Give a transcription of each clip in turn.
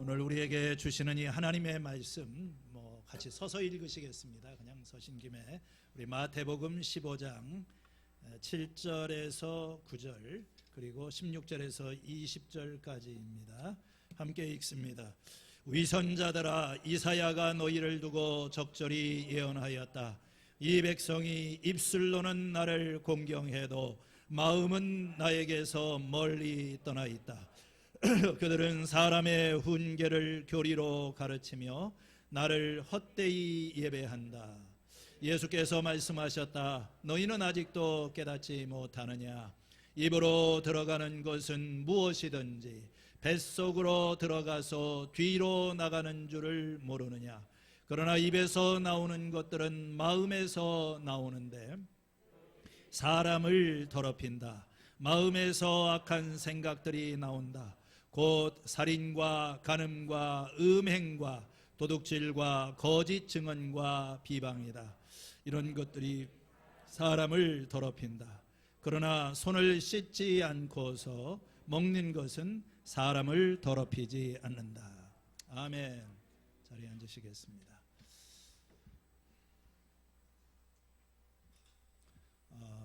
오늘 우리에게 주시는 이 하나님의 말씀 같이 서서 읽으시겠습니다. 그냥 서신 김에 우리 마태복음 15장 7절에서 9절 그리고 16절에서 20절까지입니다. 함께 읽습니다. 위선자들아, 이사야가 너희를 두고 적절히 예언하였다. 이 백성이 입술로는 나를 공경해도 마음은 나에게서 멀리 떠나 있다. 그들은 사람의 훈계를 교리로 가르치며 나를 헛되이 예배한다. 예수께서 말씀하셨다. 너희는 아직도 깨닫지 못하느냐? 입으로 들어가는 것은 무엇이든지 뱃속으로 들어가서 뒤로 나가는 줄을 모르느냐? 그러나 입에서 나오는 것들은 마음에서 나오는데 사람을 더럽힌다. 마음에서 악한 생각들이 나온다. 곧 살인과 간음과 음행과 도둑질과 거짓 증언과 비방이다. 이런 것들이 사람을 더럽힌다. 그러나 손을 씻지 않고서 먹는 것은 사람을 더럽히지 않는다. 아멘. 자리에 앉으시겠습니다.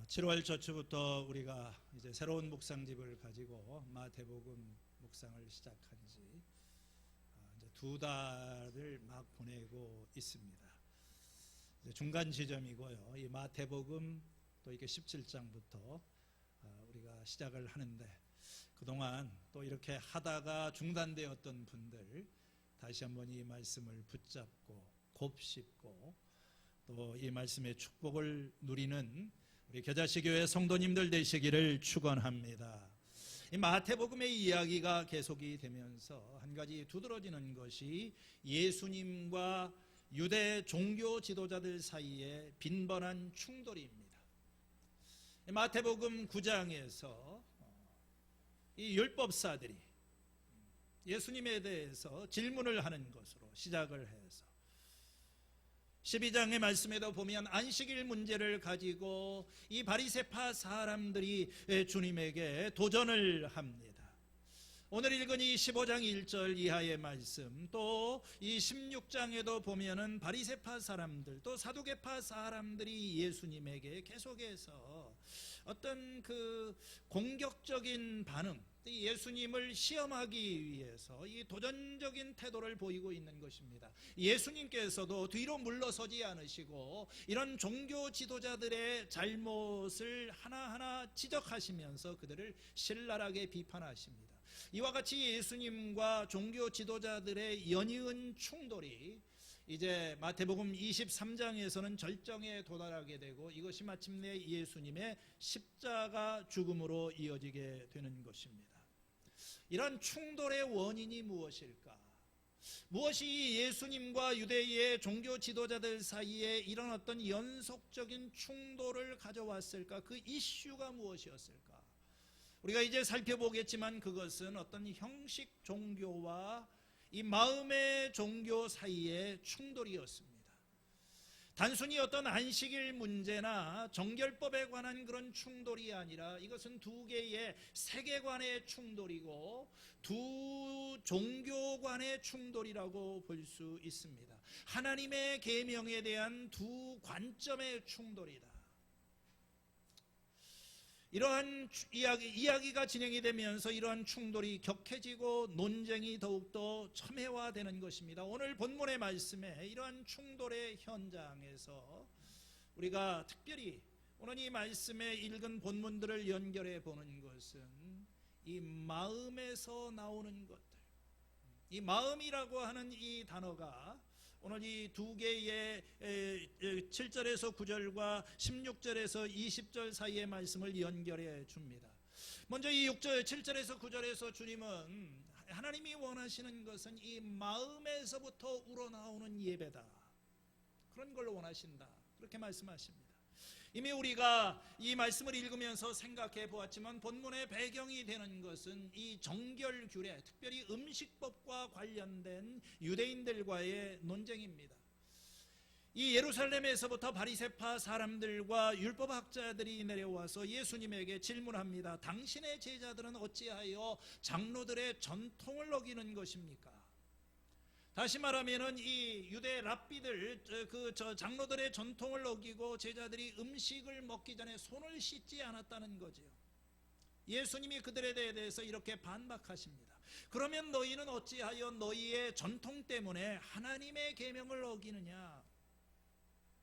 7월 초부터 우리가 이제 새로운 묵상집을 가지고 마태복음 묵상을 시작한 지 이제 2달을 막 보내고 있습니다. 이제 중간 지점이고요. 이 마태복음 또 이게 17장부터 우리가 시작을 하는데 그동안 또 이렇게 하다가 중단되었던 분들 다시 한번 이 말씀을 붙잡고 곱씹고 또 이 말씀의 축복을 누리는 우리 겨자씨교회 성도님들 되시기를 축원합니다. 이 마태복음의 이야기가 계속이 되면서 한 가지 두드러지는 것이 예수님과 유대 종교 지도자들 사이에 빈번한 충돌입니다. 마태복음 9장에서 이 율법사들이 예수님에 대해서 질문을 하는 것으로 시작을 해서 12장의 말씀에도 보면 안식일 문제를 가지고 이 바리새파 사람들이 주님에게 도전을 합니다. 오늘 읽은 이 15장 1절 이하의 말씀, 또 이 16장에도 보면은 바리새파 사람들, 또 사두개파 사람들이 예수님에게 계속해서 어떤 그 공격적인 반응, 예수님을 시험하기 위해서 이 도전적인 태도를 보이고 있는 것입니다. 예수님께서도 뒤로 물러서지 않으시고 이런 종교 지도자들의 잘못을 하나하나 지적하시면서 그들을 신랄하게 비판하십니다. 이와 같이 예수님과 종교 지도자들의 연이은 충돌이 이제 마태복음 23장에서는 절정에 도달하게 되고 이것이 마침내 예수님의 십자가 죽음으로 이어지게 되는 것입니다. 이런 충돌의 원인이 무엇일까? 무엇이 예수님과 유대의 종교 지도자들 사이에 이런 어떤 연속적인 충돌을 가져왔을까? 그 이슈가 무엇이었을까? 우리가 이제 살펴보겠지만 그것은 어떤 형식 종교와 이 마음의 종교 사이의 충돌이었습니다. 단순히 어떤 안식일 문제나 정결법에 관한 그런 충돌이 아니라 이것은 두 개의 세계관의 충돌이고 두 종교 간의 충돌이라고 볼 수 있습니다. 하나님의 계명에 대한 두 관점의 충돌이다. 이러한 이야기가 진행이 되면서 이러한 충돌이 격해지고 논쟁이 더욱더 첨예화되는 것입니다. 오늘 본문의 말씀에 이러한 충돌의 현장에서 우리가 특별히 오늘 이 말씀에 읽은 본문들을 연결해 보는 것은 이 마음에서 나오는 것들, 이 마음이라고 하는 이 단어가 오늘 이 두 개의 7절에서 9절과 16절에서 20절 사이의 말씀을 연결해 줍니다. 먼저 이 7절에서 9절에서 주님은 하나님이 원하시는 것은 이 마음에서부터 우러나오는 예배다. 그런 걸 원하신다. 그렇게 말씀하십니다. 이미 우리가 이 말씀을 읽으면서 생각해 보았지만 본문의 배경이 되는 것은 이 정결규례, 특별히 음식법과 관련된 유대인들과의 논쟁입니다. 이 예루살렘에서부터 바리새파 사람들과 율법학자들이 내려와서 예수님에게 질문합니다. 당신의 제자들은 어찌하여 장로들의 전통을 어기는 것입니까? 다시 말하면은 이 유대 랍비들 장로들의 전통을 어기고 제자들이 음식을 먹기 전에 손을 씻지 않았다는 거지요. 예수님이 그들에 대해서 이렇게 반박하십니다. 그러면 너희는 어찌하여 너희의 전통 때문에 하나님의 계명을 어기느냐?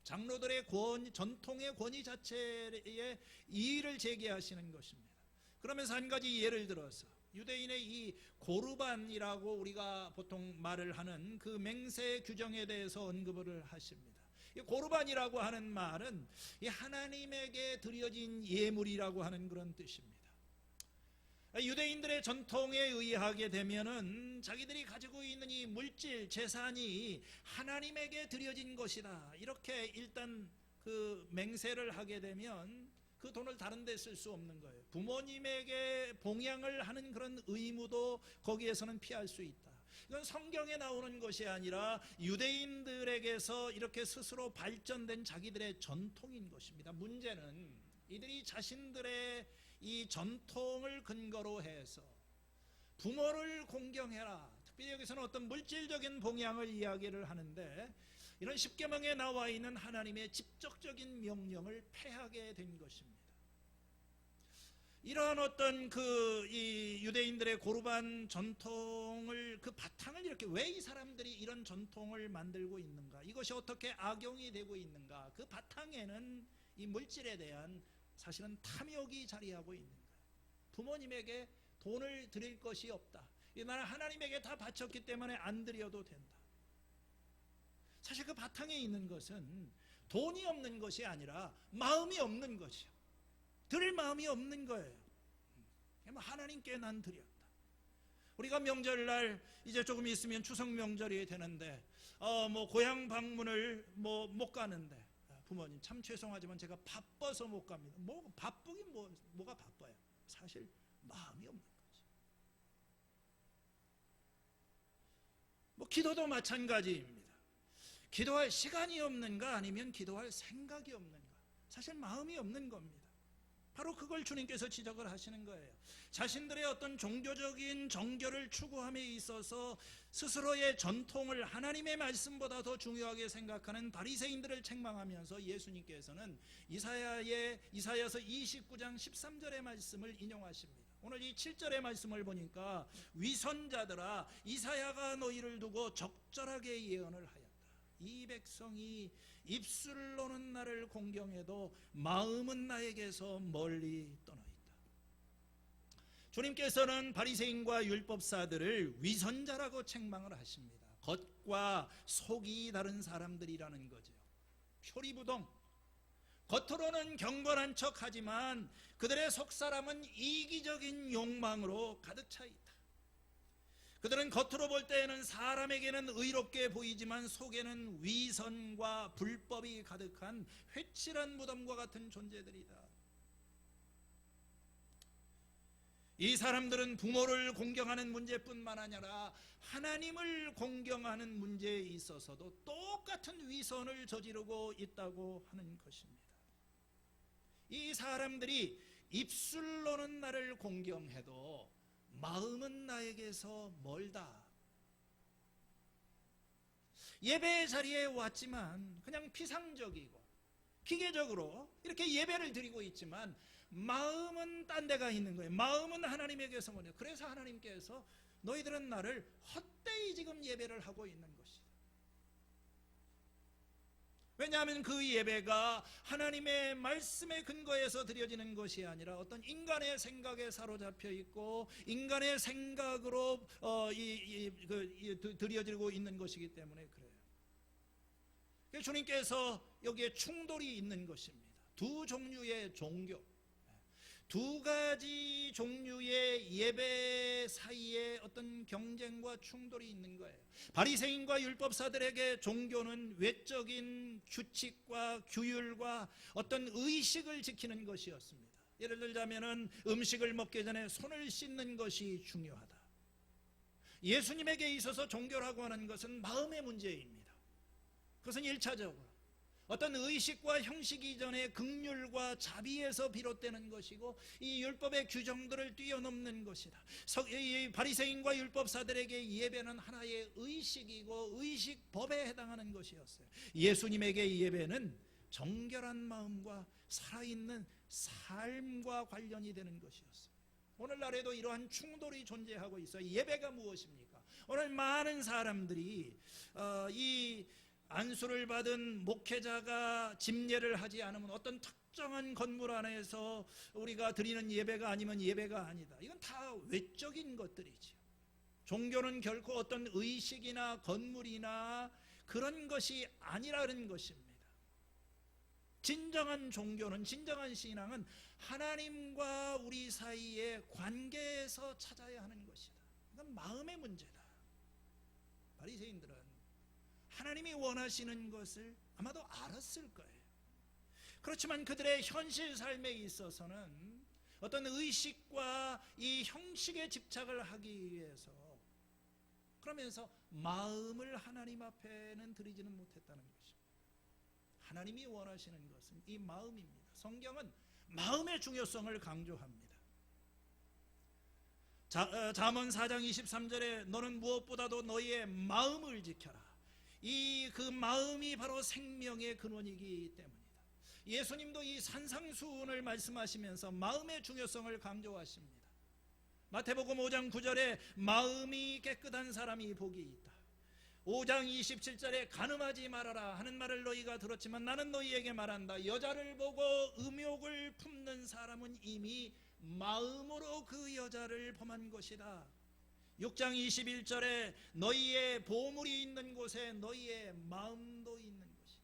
장로들의 전통의 권위 자체에 이의를 제기하시는 것입니다. 그러면서 한 가지 예를 들어서 유대인의 이 고르반이라고 우리가 보통 말을 하는 그 맹세 규정에 대해서 언급을 하십니다. 이 고르반이라고 하는 말은 이 하나님에게 드려진 예물이라고 하는 그런 뜻입니다. 유대인들의 전통에 의하게 되면은 자기들이 가지고 있는 이 물질 재산이 하나님에게 드려진 것이다, 이렇게 일단 그 맹세를 하게 되면 그 돈을 다른 데 쓸 수 없는 거예요. 부모님에게 봉양을 하는 그런 의무도 거기에서는 피할 수 있다. 이건 성경에 나오는 것이 아니라 유대인들에게서 이렇게 스스로 발전된 자기들의 전통인 것입니다. 문제는 이들이 자신들의 이 전통을 근거로 해서 부모를 공경해라, 특별히 여기서는 어떤 물질적인 봉양을 이야기를 하는데, 이런 십계명에 나와 있는 하나님의 직접적인 명령을 폐하게 된 것입니다. 이러한 어떤 이 유대인들의 고르반 전통을, 그 바탕을 이렇게, 왜 이 사람들이 이런 전통을 만들고 있는가, 이것이 어떻게 악용이 되고 있는가, 그 바탕에는 이 물질에 대한 사실은 탐욕이 자리하고 있는 거예요. 부모님에게 돈을 드릴 것이 없다, 나는 하나님에게 다 바쳤기 때문에 안 드려도 된다. 사실 그 바탕에 있는 것은 돈이 없는 것이 아니라 마음이 없는 것이요, 드릴 마음이 없는 거예요. 하나님께 난 드렸다. 우리가 명절날 이제 조금 있으면 추석 명절이 되는데 고향 방문을 못 가는데, 부모님 참 죄송하지만 제가 바빠서 못 갑니다. 바쁘긴 뭐가 바빠요. 사실 마음이 없는 거지. 기도도 마찬가지입니다. 기도할 시간이 없는가, 아니면 기도할 생각이 없는가, 사실 마음이 없는 겁니다. 바로 그걸 주님께서 지적을 하시는 거예요. 자신들의 어떤 종교적인 정결을 추구함에 있어서 스스로의 전통을 하나님의 말씀보다 더 중요하게 생각하는 바리새인들을 책망하면서 예수님께서는 이사야서 29장 13절의 말씀을 인용하십니다. 오늘 이 7절의 말씀을 보니까 위선자들아, 이사야가 너희를 두고 적절하게 예언을 하였다. 이 백성이 입술로는 나를 공경해도 마음은 나에게서 멀리 떠나 있다. 주님께서는 바리새인과 율법사들을 위선자라고 책망을 하십니다. 겉과 속이 다른 사람들이라는 거죠. 표리부동, 겉으로는 경건한 척하지만 그들의 속사람은 이기적인 욕망으로 가득 차 있다. 그들은 겉으로 볼 때에는 사람에게는 의롭게 보이지만 속에는 위선과 불법이 가득한 회칠한 무덤과 같은 존재들이다. 이 사람들은 부모를 공경하는 문제뿐만 아니라 하나님을 공경하는 문제에 있어서도 똑같은 위선을 저지르고 있다고 하는 것입니다. 이 사람들이 입술로는 나를 공경해도 마음은 나에게서 멀다. 예배의 자리에 왔지만 그냥 피상적이고 기계적으로 이렇게 예배를 드리고 있지만 마음은 딴 데가 있는 거예요. 마음은 하나님에게서 멀어요. 그래서 하나님께서 너희들은 나를 헛되이 지금 예배를 하고 있는 것이다. 왜냐하면 그 예배가 하나님의 말씀의 근거에서 드려지는 것이 아니라 어떤 인간의 생각에 사로잡혀 있고 인간의 생각으로 드려지고 있는 것이기 때문에 그래요. 주님께서 여기에 충돌이 있는 것입니다. 두 종류의 종교, 두 가지 종류의 예배 사이에 어떤 경쟁과 충돌이 있는 거예요. 바리새인과 율법사들에게 종교는 외적인 규칙과 규율과 어떤 의식을 지키는 것이었습니다. 예를 들자면은 음식을 먹기 전에 손을 씻는 것이 중요하다. 예수님에게 있어서 종교라고 하는 것은 마음의 문제입니다. 그것은 1차적으로 어떤 의식과 형식 이전의 긍휼과 자비에서 비롯되는 것이고 이 율법의 규정들을 뛰어넘는 것이다. 이 바리새인과 율법사들에게 예배는 하나의 의식이고 의식법에 해당하는 것이었어요. 예수님에게 예배는 정결한 마음과 살아있는 삶과 관련이 되는 것이었어요. 오늘날에도 이러한 충돌이 존재하고 있어요. 예배가 무엇입니까? 오늘 많은 사람들이 이 안수를 받은 목회자가 집례를 하지 않으면 어떤 특정한 건물 안에서 우리가 드리는 예배가 아니면 예배가 아니다. 이건 다 외적인 것들이죠. 종교는 결코 어떤 의식이나 건물이나 그런 것이 아니라는 것입니다. 진정한 종교는, 진정한 신앙은 하나님과 우리 사이의 관계에서 찾아야 하는 것이다. 이건 마음의 문제다. 바리새인들은 하나님이 원하시는 것을 아마도 알았을 거예요. 그렇지만 그들의 현실 삶에 있어서는 어떤 의식과 이 형식에 집착을 하기 위해서, 그러면서 마음을 하나님 앞에는 드리지는 못했다는 것입니다. 하나님이 원하시는 것은 이 마음입니다. 성경은 마음의 중요성을 강조합니다. 잠언 4장 23절에 너는 무엇보다도 너희의 마음을 지켜라. 그 마음이 바로 생명의 근원이기 때문이다. 예수님도 이 산상수훈을 말씀하시면서 마음의 중요성을 강조하십니다. 마태복음 5장 9절에 마음이 깨끗한 사람이 복이 있다. 5장 27절에 간음하지 말아라 하는 말을 너희가 들었지만 나는 너희에게 말한다. 여자를 보고 음욕을 품는 사람은 이미 마음으로 그 여자를 범한 것이다. 6장 21절에 너희의 보물이 있는 곳에 너희의 마음도 있는 것이다.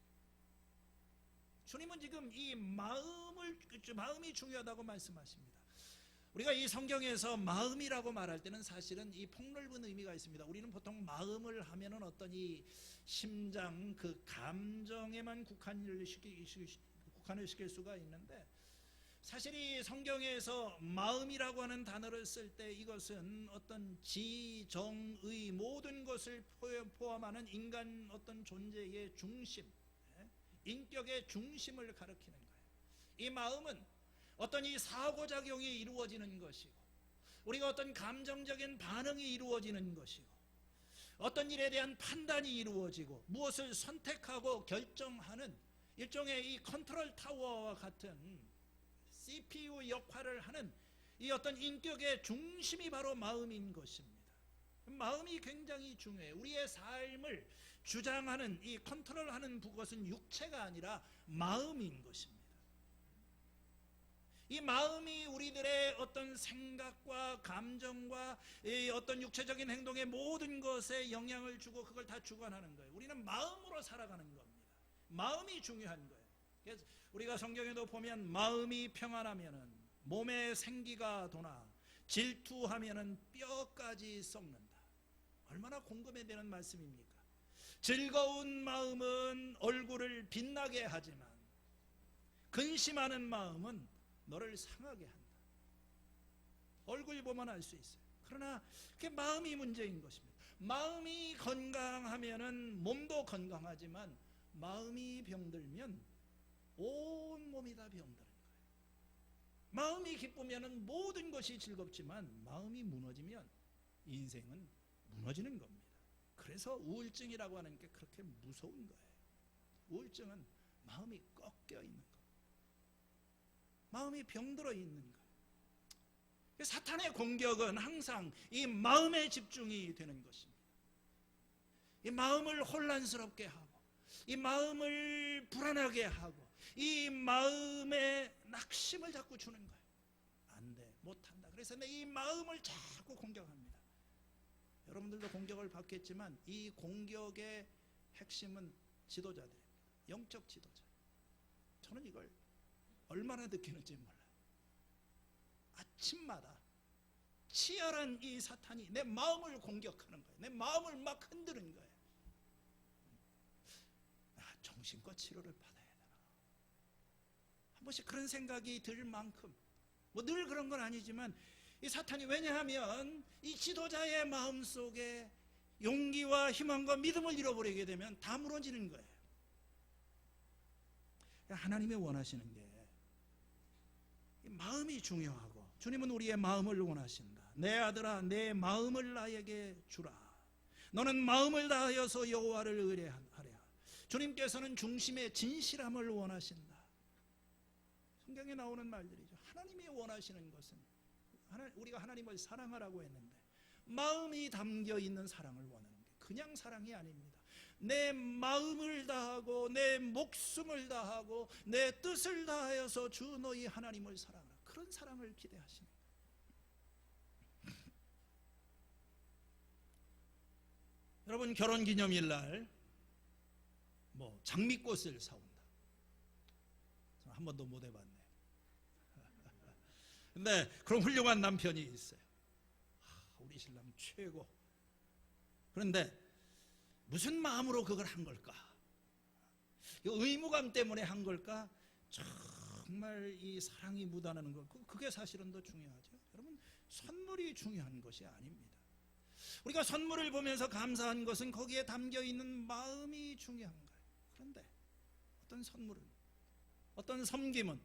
주님은 지금 이 마음이 중요하다고 말씀하십니다. 우리가 이 성경에서 마음이라고 말할 때는 사실은 이 폭넓은 의미가 있습니다. 우리는 보통 마음을 하면은 어떤 이 심장, 그 감정에만 국한을 시킬 수가 있는데, 사실 이 성경에서 마음이라고 하는 단어를 쓸 때 이것은 어떤 지, 정, 의 모든 것을 포함하는 인간 어떤 존재의 중심, 인격의 중심을 가리키는 거예요. 이 마음은 어떤 이 사고작용이 이루어지는 것이고, 우리가 어떤 감정적인 반응이 이루어지는 것이고, 어떤 일에 대한 판단이 이루어지고, 무엇을 선택하고 결정하는 일종의 이 컨트롤 타워와 같은 CPU 역할을 하는 이 어떤 인격의 중심이 바로 마음인 것입니다. 마음이 굉장히 중요해요. 우리의 삶을 주장하는, 이 컨트롤하는 그것은 육체가 아니라 마음인 것입니다. 이 마음이 우리들의 어떤 생각과 감정과 이 어떤 육체적인 행동의 모든 것에 영향을 주고 그걸 다 주관하는 거예요. 우리는 마음으로 살아가는 겁니다. 마음이 중요한 거예요. 그래서 우리가 성경에도 보면 마음이 평안하면은 몸에 생기가 도나 질투하면은 뼈까지 썩는다. 얼마나 공감되는 말씀입니까? 즐거운 마음은 얼굴을 빛나게 하지만 근심하는 마음은 너를 상하게 한다. 얼굴 보면 알 수 있어요. 그러나 그게 마음이 문제인 것입니다. 마음이 건강하면은 몸도 건강하지만 마음이 병들면 온 몸이 다 병드는 거예요. 마음이 기쁘면은 모든 것이 즐겁지만 마음이 무너지면 인생은 무너지는 겁니다. 그래서 우울증이라고 하는 게 그렇게 무서운 거예요. 우울증은 마음이 꺾여 있는 거예요. 마음이 병들어 있는 거예요. 사탄의 공격은 항상 이 마음에 집중이 되는 것입니다. 이 마음을 혼란스럽게 하고, 이 마음을 불안하게 하고, 이 마음에 낙심을 자꾸 주는 거예요. 안 돼, 못한다. 그래서 이 마음을 자꾸 공격합니다. 여러분들도 공격을 받겠지만 이 공격의 핵심은 지도자들입니다. 영적 지도자. 저는 이걸 얼마나 느끼는지 몰라요. 아침마다 치열한 이 사탄이 내 마음을 공격하는 거예요. 내 마음을 막 흔드는 거예요. 정신과 치료를 받아야 되나? 한 번씩 그런 생각이 들 만큼, 뭐 늘 그런 건 아니지만 이 사탄이, 왜냐하면 이 지도자의 마음속에 용기와 희망과 믿음을 잃어버리게 되면 다 무너지는 거예요. 하나님이 원하시는 게 마음이 중요하고, 주님은 우리의 마음을 원하신다. 내 아들아, 내 마음을 나에게 주라. 너는 마음을 다하여서 여호와를 의뢰하라. 주님께서는 중심의 진실함을 원하신다. 성경에 나오는 말들이죠. 하나님이 원하시는 것은, 우리가 하나님을 사랑하라고 했는데 마음이 담겨 있는 사랑을 원하는 게 그냥 사랑이 아닙니다. 내 마음을 다하고 내 목숨을 다하고 내 뜻을 다하여서 주 너희 하나님을 사랑하라. 그런 사랑을 기대하시는 거예요. 여러분, 결혼기념일 날 장미꽃을 사온다. 저는 한 번도 못 해봤네요. 근데 그런 훌륭한 남편이 있어요. 우리 신랑 최고. 그런데 무슨 마음으로 그걸 한 걸까? 의무감 때문에 한 걸까? 정말 이 사랑이 묻어나는 것, 그게 사실은 더 중요하죠. 여러분, 선물이 중요한 것이 아닙니다. 우리가 선물을 보면서 감사한 것은 거기에 담겨있는 마음이 중요한 거예요. 그런데 어떤 선물은, 어떤 섬김은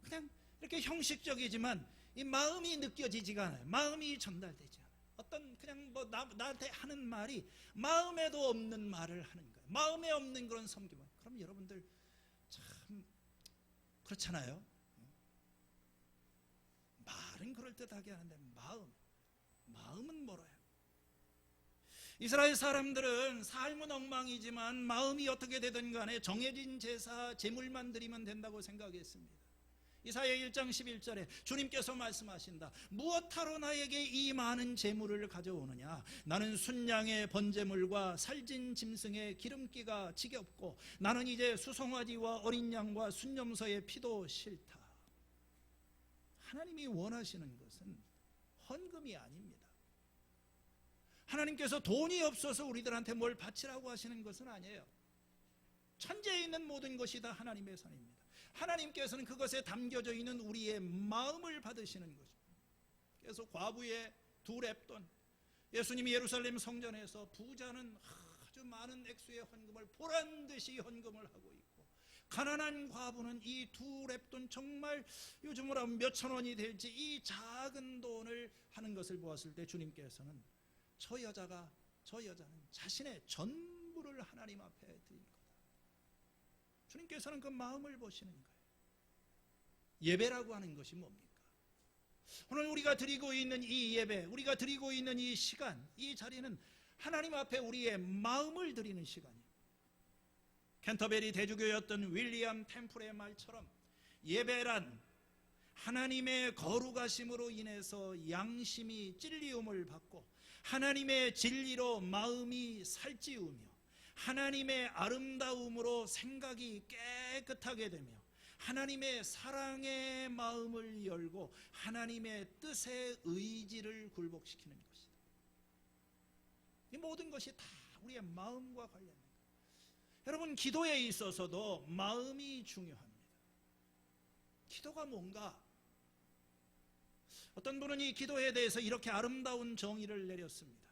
그냥 이렇게 형식적이지만 이 마음이 느껴지지가 않아요. 마음이 전달되지 않아요. 어떤 그냥 나한테 하는 말이 마음에도 없는 말을 하는 거예요. 마음에 없는 그런 섬김은. 그럼 여러분들 참 그렇잖아요. 말은 그럴듯하게 하는데 마음은 멀어요. 이스라엘 사람들은 삶은 엉망이지만 마음이 어떻게 되든 간에 정해진 제사, 제물만 드리면 된다고 생각했습니다. 이사야 1장 11절에 주님께서 말씀하신다. 무엇하러 나에게 이 많은 제물을 가져오느냐? 나는 순양의 번제물과 살진 짐승의 기름기가 지겹고 나는 이제 수송아지와 어린 양과 순염소의 피도 싫다. 하나님이 원하시는 것은 헌금이 아닙니다. 하나님께서 돈이 없어서 우리들한테 뭘 바치라고 하시는 것은 아니에요. 천지에 있는 모든 것이 다 하나님의 선입니다. 하나님께서는 그것에 담겨져 있는 우리의 마음을 받으시는 것입니다. 그래서 과부의 2렙돈, 예수님이 예루살렘 성전에서 부자는 아주 많은 액수의 헌금을 보란듯이 헌금을 하고 있고, 가난한 과부는 이 2렙돈, 정말 요즘으로 하면 몇천 원이 될지 이 작은 돈을 하는 것을 보았을 때 주님께서는 저 여자는 자신의 전부를 하나님 앞에 드린 거다. 주님께서는 그 마음을 보시는 거예요. 예배라고 하는 것이 뭡니까? 오늘 우리가 드리고 있는 이 예배, 우리가 드리고 있는 이 시간, 이 자리는 하나님 앞에 우리의 마음을 드리는 시간이에요. 캔터베리 대주교였던 윌리엄 템플의 말처럼 예배란 하나님의 거룩하심으로 인해서 양심이 찔리움을 받고 하나님의 진리로 마음이 살찌우며 하나님의 아름다움으로 생각이 깨끗하게 되며 하나님의 사랑의 마음을 열고 하나님의 뜻의 의지를 굴복시키는 것이다. 이 모든 것이 다 우리의 마음과 관련된 거예요. 여러분, 기도에 있어서도 마음이 중요합니다. 기도가 뭔가? 어떤 분은 이 기도에 대해서 이렇게 아름다운 정의를 내렸습니다.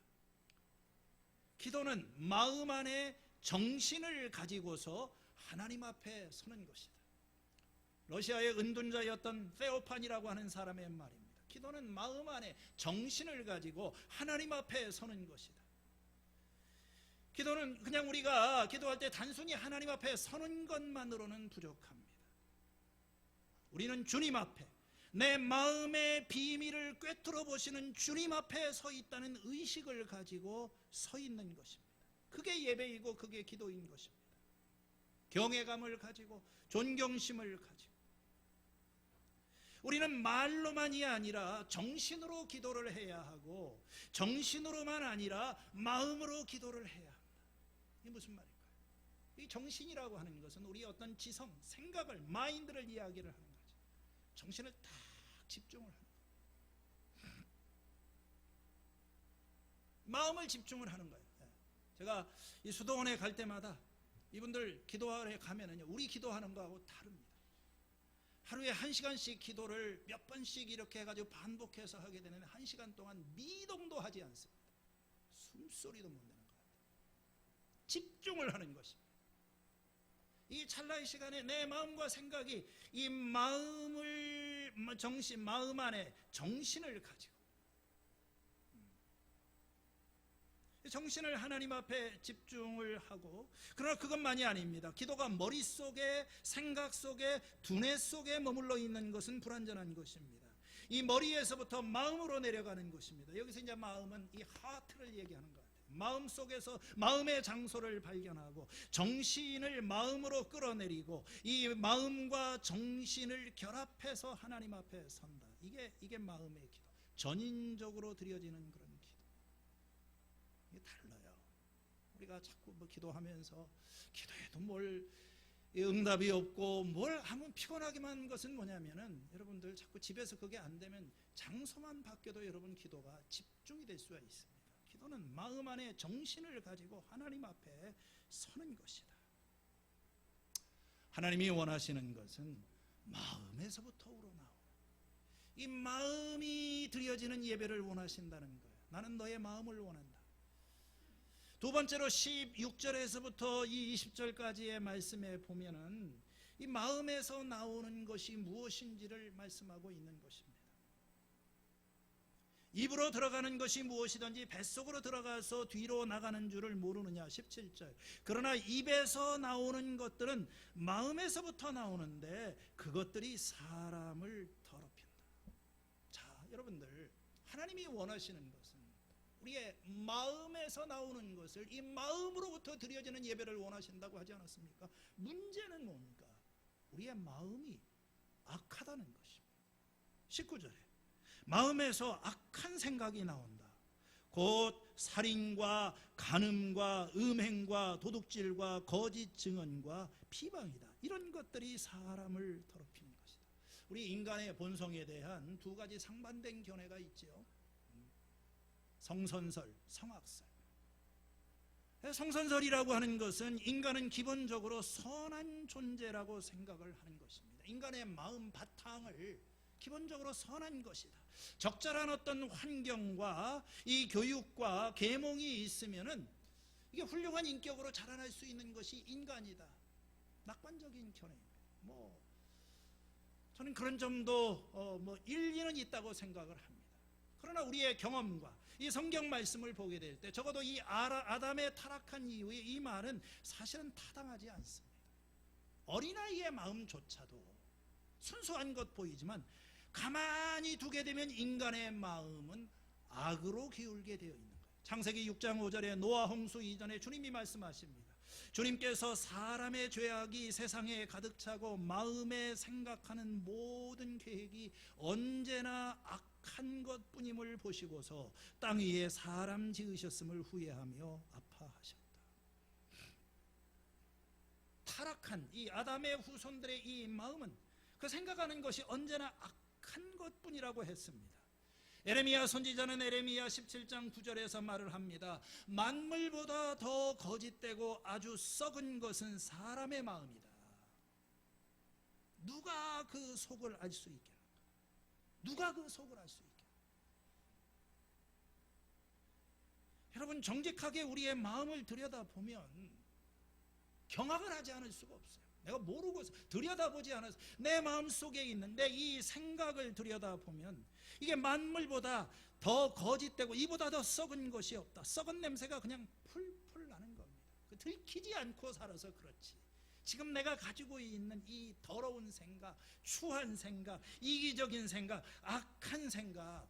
기도는 마음 안에 정신을 가지고서 하나님 앞에 서는 것이다. 러시아의 은둔자였던 페오판이라고 하는 사람의 말입니다. 기도는 마음 안에 정신을 가지고 하나님 앞에 서는 것이다. 기도는 그냥 우리가 기도할 때 단순히 하나님 앞에 서는 것만으로는 부족합니다. 우리는 주님 앞에 내 마음의 비밀을 꿰뚫어 보시는 주님 앞에 서 있다는 의식을 가지고 서 있는 것입니다. 그게 예배이고 그게 기도인 것입니다. 경외감을 가지고 존경심을 가지고 우리는 말로만이 아니라 정신으로 기도를 해야 하고 정신으로만 아니라 마음으로 기도를 해야 합니다. 이게 무슨 말일까요? 이 정신이라고 하는 것은 우리의 어떤 지성, 생각을, 마인드를 이야기를 하는 거죠. 정신을 딱 집중을 하는 거예요. 마음을 집중을 하는 거예요. 제가 이 수도원에 갈 때마다 이분들 기도하러 가면은요, 우리 기도하는 거하고 다릅니다. 하루에 1시간씩 기도를 몇 번씩 이렇게 해가지고 반복해서 하게 되는 1시간 동안 미동도 하지 않습니다. 숨소리도 못 내는 거예요. 집중을 하는 것입니다. 이 찰나의 시간에 내 마음과 생각이 이 마음 안에 정신을 가지고 정신을 하나님 앞에 집중을 하고, 그러나 그것만이 아닙니다. 기도가 머릿속에, 생각 속에, 두뇌 속에 머물러 있는 것은 불완전한 것입니다. 이 머리에서부터 마음으로 내려가는 것입니다. 여기서 이제 마음은 이 하트를 얘기하는 것 같아요. 마음 속에서 마음의 장소를 발견하고 정신을 마음으로 끌어내리고 이 마음과 정신을 결합해서 하나님 앞에 선다. 이게 마음의 기도, 전인적으로 드려지는 그런 기도. 이게 달라요. 우리가 자꾸 뭐 기도하면서 기도해도 뭘 응답이 없고 뭘 하면 피곤하기만 한 것은 뭐냐면은, 여러분들 자꾸 집에서 그게 안 되면 장소만 바뀌어도 여러분 기도가 집중이 될 수가 있습니다. 기도는 마음 안에 정신을 가지고 하나님 앞에 서는 것이다. 하나님이 원하시는 것은 마음에서부터 우러나오는 이 마음이 드려지는 예배를 원하신다는 거예요. 나는 너의 마음을 원한다. 두 번째로 16절에서부터 이 20절까지의 말씀에 보면은 이 마음에서 나오는 것이 무엇인지를 말씀하고 있는 것입니다. 입으로 들어가는 것이 무엇이든지 뱃속으로 들어가서 뒤로 나가는 줄을 모르느냐. 17절. 그러나 입에서 나오는 것들은 마음에서부터 나오는데 그것들이 사람을 더럽힌다. 자, 여러분들, 하나님이 원하시는 것은 우리의 마음에서 나오는 것을, 이 마음으로부터 드려지는 예배를 원하신다고 하지 않았습니까? 문제는 뭡니까? 우리의 마음이 악하다는 것입니다. 19절에 마음에서 악한 생각이 나온다. 곧 살인과 간음과 음행과 도둑질과 거짓 증언과 비방이다. 이런 것들이 사람을 더럽히는 것이다. 우리 인간의 본성에 대한 두 가지 상반된 견해가 있죠. 성선설, 성악설. 성선설이라고 하는 것은 인간은 기본적으로 선한 존재라고 생각을 하는 것입니다. 인간의 마음 바탕을 기본적으로 선한 것이다. 적절한 어떤 환경과 이 교육과 계몽이 있으면은 이게 훌륭한 인격으로 자라날 수 있는 것이 인간이다. 낙관적인 견해입니다. 저는 그런 점도 일리는 있다고 생각을 합니다. 그러나 우리의 경험과 이 성경 말씀을 보게 될 때 적어도 이 아담의 타락한 이후에 이 말은 사실은 타당하지 않습니다. 어린아이의 마음조차도 순수한 것 보이지만 가만히 두게 되면 인간의 마음은 악으로 기울게 되어 있는 거예요. 창세기 6장 5절에 노아 홍수 이전에 주님이 말씀하십니다. 주님께서 사람의 죄악이 세상에 가득 차고 마음에 생각하는 모든 계획이 언제나 악한 것뿐임을 보시고서 땅 위에 사람 지으셨음을 후회하며 아파하셨다. 타락한 이 아담의 후손들의 이 마음은 그 생각하는 것이 언제나 악한 것뿐이라고 했습니다. 에레미야 선지자는 에레미야 17장 9절에서 말을 합니다. 만물보다 더 거짓되고 아주 썩은 것은 사람의 마음이다. 누가 그 속을 알 수 있겠는가? 누가 그 속을 알 수 있겠는가? 여러분, 정직하게 우리의 마음을 들여다보면 경악을 하지 않을 수가 없어요. 내가 모르고 들여다보지 않아서 내 마음 속에 있는 내 이 생각을 들여다보면 이게 만물보다 더 거짓되고 이보다 더 썩은 것이 없다. 썩은 냄새가 그냥 풀풀 나는 겁니다. 들키지 않고 살아서 그렇지. 지금 내가 가지고 있는 이 더러운 생각, 추한 생각, 이기적인 생각, 악한 생각,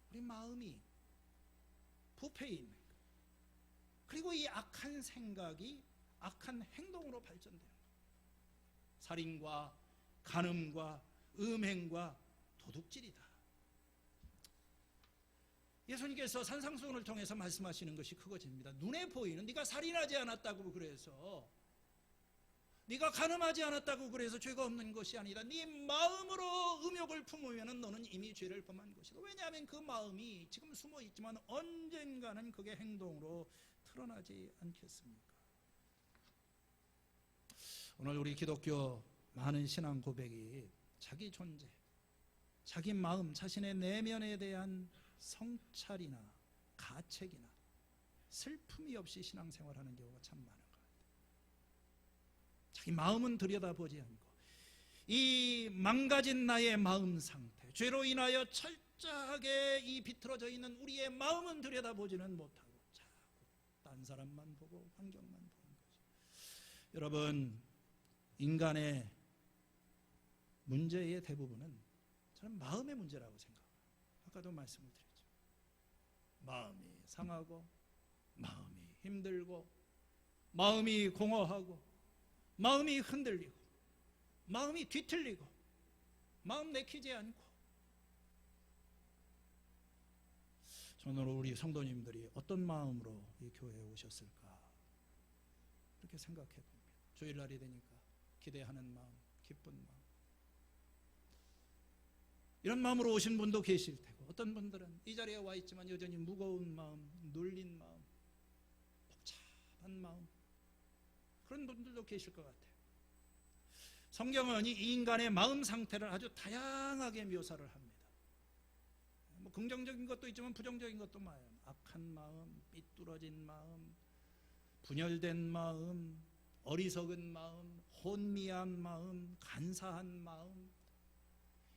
우리 마음이 부패해 있는 것. 그리고 이 악한 생각이 악한 행동으로 발전되는 것. 살인과 간음과 음행과 도둑질이다. 예수님께서 산상수훈을 통해서 말씀하시는 것이 그것입니다. 눈에 보이는, 네가 살인하지 않았다고 그래서, 네가 간음하지 않았다고 그래서 죄가 없는 것이 아니라 네 마음으로 음욕을 품으면 너는 이미 죄를 범한 것이다. 왜냐하면 그 마음이 지금 숨어 있지만 언젠가는 그게 행동으로 드러나지 않겠습니까? 오늘 우리 기독교 많은 신앙 고백이 자기 존재, 자기 마음, 자신의 내면에 대한 성찰이나 가책이나 슬픔이 없이 신앙생활하는 경우가 참 많은 거예요. 자기 마음은 들여다보지 않고 이 망가진 나의 마음 상태, 죄로 인하여 철저하게 이 비틀어져 있는 우리의 마음은 들여다보지는 못하고 자꾸 딴 사람만 보고 환경만 보는 거죠. 여러분, 인간의 문제의 대부분은 저는 마음의 문제라고 생각합니다. 아까도 말씀을 드렸죠. 마음이 상하고 마음이 힘들고 마음이 공허하고 마음이 흔들리고 마음이 뒤틀리고 마음 내키지 않고. 저는 우리 성도님들이 어떤 마음으로 이 교회에 오셨을까 그렇게 생각해 봅니다. 주일날이 되니까 기대하는 마음, 기쁜 마음, 이런 마음으로 오신 분도 계실 테고, 어떤 분들은 이 자리에 와 있지만 여전히 무거운 마음, 눌린 마음, 복잡한 마음, 그런 분들도 계실 것 같아요. 성경은 이 인간의 마음 상태를 아주 다양하게 묘사를 합니다. 뭐 긍정적인 것도 있지만 부정적인 것도 많아요. 악한 마음, 삐뚤어진 마음, 분열된 마음, 어리석은 마음, 혼미한 마음, 간사한 마음,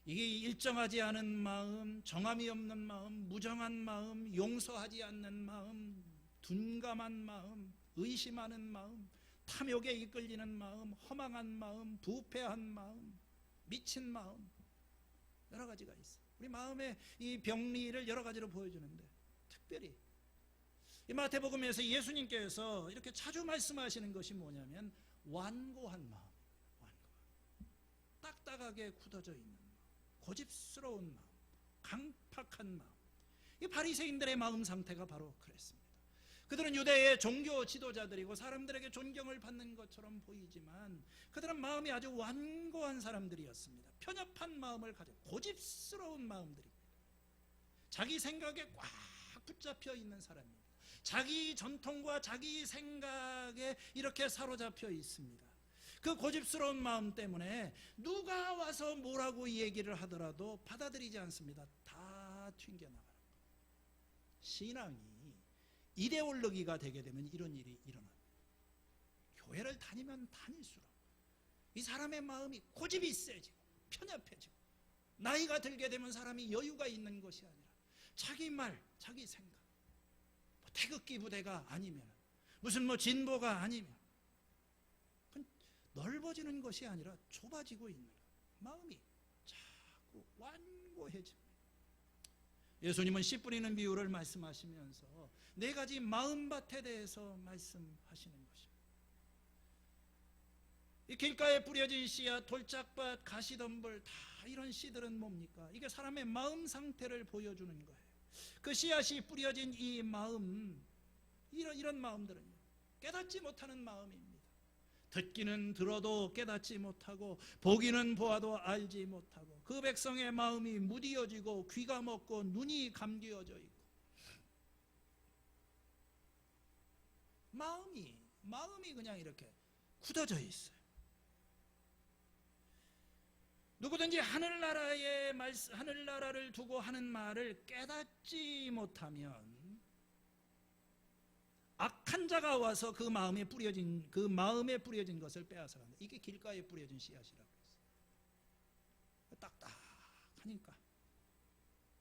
이게 일정하지 않은 마음, 정함이 없는 마음, 무정한 마음, 용서하지 않는 마음, 둔감한 마음, 의심하는 마음, 탐욕에 이끌리는 마음, 허망한 마음, 부패한 마음, 미친 마음, 여러 가지가 있어요. 우리 마음의 이 병리를 여러 가지로 보여주는데, 특별히 이 마태복음에서 예수님께서 이렇게 자주 말씀하시는 것이 뭐냐면 완고한 마음, 딱딱하게 굳어져 있는 마음, 고집스러운 마음, 강팍한 마음. 이 바리새인들의 마음 상태가 바로 그랬습니다. 그들은 유대의 종교 지도자들이고 사람들에게 존경을 받는 것처럼 보이지만 그들은 마음이 아주 완고한 사람들이었습니다. 편협한 마음을 가지고 고집스러운 마음들입니다. 자기 생각에 꽉 붙잡혀 있는 사람입니다. 자기 전통과 자기 생각에 이렇게 사로잡혀 있습니다. 그 고집스러운 마음 때문에 누가 와서 뭐라고 얘기를 하더라도 받아들이지 않습니다. 다 튕겨나가는 거예요. 신앙이 이데올로기가 되게 되면 이런 일이 일어납니다. 교회를 다니면 다닐수록 이 사람의 마음이 고집이 세지고 편협해지고, 나이가 들게 되면 사람이 여유가 있는 것이 아니라 자기 말, 자기 생각, 뭐 태극기 부대가 아니면 무슨 뭐 진보가 아니면 넓어지는 것이 아니라 좁아지고 있는 거예요. 마음이 자꾸 완고해집니다. 예수님은 씨 뿌리는 비유를 말씀하시면서 네 가지 마음밭에 대해서 말씀하시는 것입니다. 이 길가에 뿌려진 씨앗, 돌짝밭, 가시덤불, 다 이런 씨들은 뭡니까? 이게 사람의 마음 상태를 보여주는 거예요. 그 씨앗이 뿌려진 이 마음, 이런 마음들은요, 깨닫지 못하는 마음입니다. 듣기는 들어도 깨닫지 못하고 보기는 보아도 알지 못하고, 그 백성의 마음이 무디어지고 귀가 먹고 눈이 감기어져 있고, 마음이 그냥 이렇게 굳어져 있어요. 누구든지 하늘나라를 두고 하는 말을 깨닫지 못하면 악한 자가 와서 그 마음에 뿌려진 것을 빼앗아간다. 이게 길가에 뿌려진 씨앗이라고 했어요. 딱딱하니까,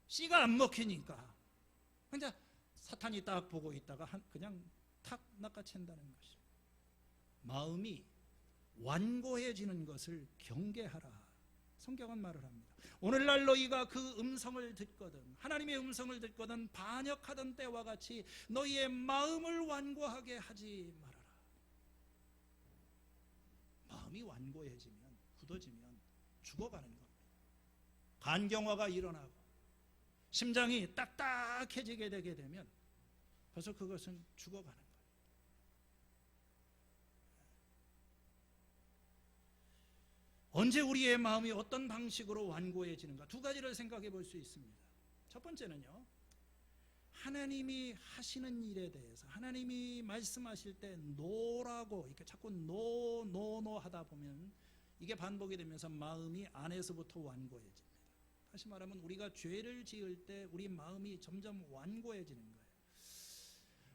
씨가 안 먹히니까 그냥 사탄이 딱 보고 있다가 그냥 탁 낚아챈다는 것이죠. 마음이 완고해지는 것을 경계하라, 성경은 말을 합니다. 오늘날 너희가 그 음성을 듣거든, 하나님의 음성을 듣거든 반역하던 때와 같이 너희의 마음을 완고하게 하지 말아라. 마음이 완고해지면, 굳어지면 죽어가는 겁니다. 간경화가 일어나고 심장이 딱딱해지게 되게 되면 벌써 그것은 죽어가는 거예요. 언제 우리의 마음이 어떤 방식으로 완고해지는가? 두 가지를 생각해 볼 수 있습니다. 첫 번째는요, 하나님이 하시는 일에 대해서, 하나님이 말씀하실 때 노라고 이렇게 자꾸 노 하다 보면 이게 반복이 되면서 마음이 안에서부터 완고해집니다. 다시 말하면 우리가 죄를 지을 때 우리 마음이 점점 완고해지는 거예요.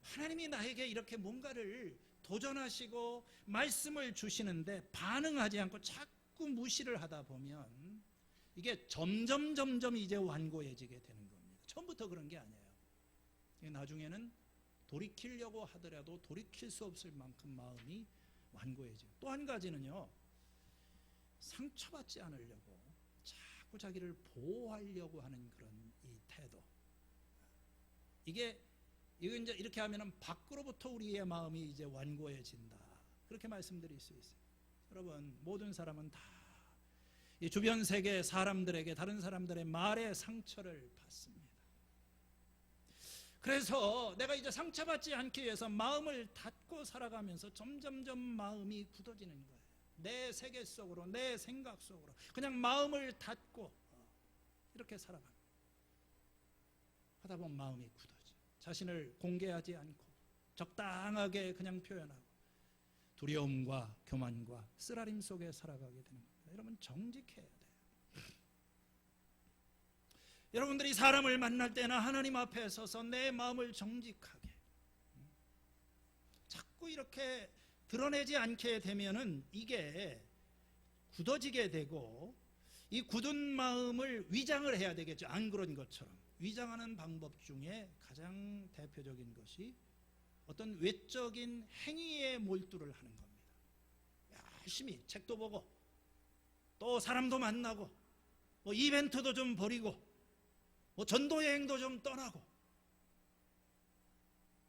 하나님이 나에게 이렇게 뭔가를 도전하시고 말씀을 주시는데 반응하지 않고 자꾸 무시를 하다 보면 이게 점점 이제 완고해지게 되는 겁니다. 처음부터 그런 게 아니에요. 나중에는 돌이키려고 하더라도 돌이킬 수 없을 만큼 마음이 완고해져요. 또 한 가지는요, 상처받지 않으려고 자꾸 자기를 보호하려고 하는 그런 이 태도. 이거 이제 이렇게 하면은 밖으로부터 우리의 마음이 이제 완고해진다. 그렇게 말씀드릴 수 있어요. 여러분, 모든 사람은 다 이 주변 세계 사람들에게 다른 사람들의 말에 상처를 받습니다. 그래서 내가 이제 상처받지 않기 위해서 마음을 닫고 살아가면서 점점점 마음이 굳어지는 거예요. 내 세계 속으로, 내 생각 속으로 그냥 마음을 닫고 이렇게 살아갑니다. 하다 보면 마음이 굳어져. 자신을 공개하지 않고 적당하게 그냥 표현하고 두려움과 교만과 쓰라림 속에 살아가게 되는 겁니다. 여러분, 정직해야 돼요. 여러분들이 사람을 만날 때나 하나님 앞에 서서 내 마음을 정직하게 자꾸 이렇게 드러내지 않게 되면은 이게 굳어지게 되고, 이 굳은 마음을 위장을 해야 되겠죠. 안 그런 것처럼. 위장하는 방법 중에 가장 대표적인 것이 어떤 외적인 행위에 몰두를 하는 겁니다. 열심히 책도 보고 또 사람도 만나고 뭐 이벤트도 좀 벌이고 뭐 전도여행도 좀 떠나고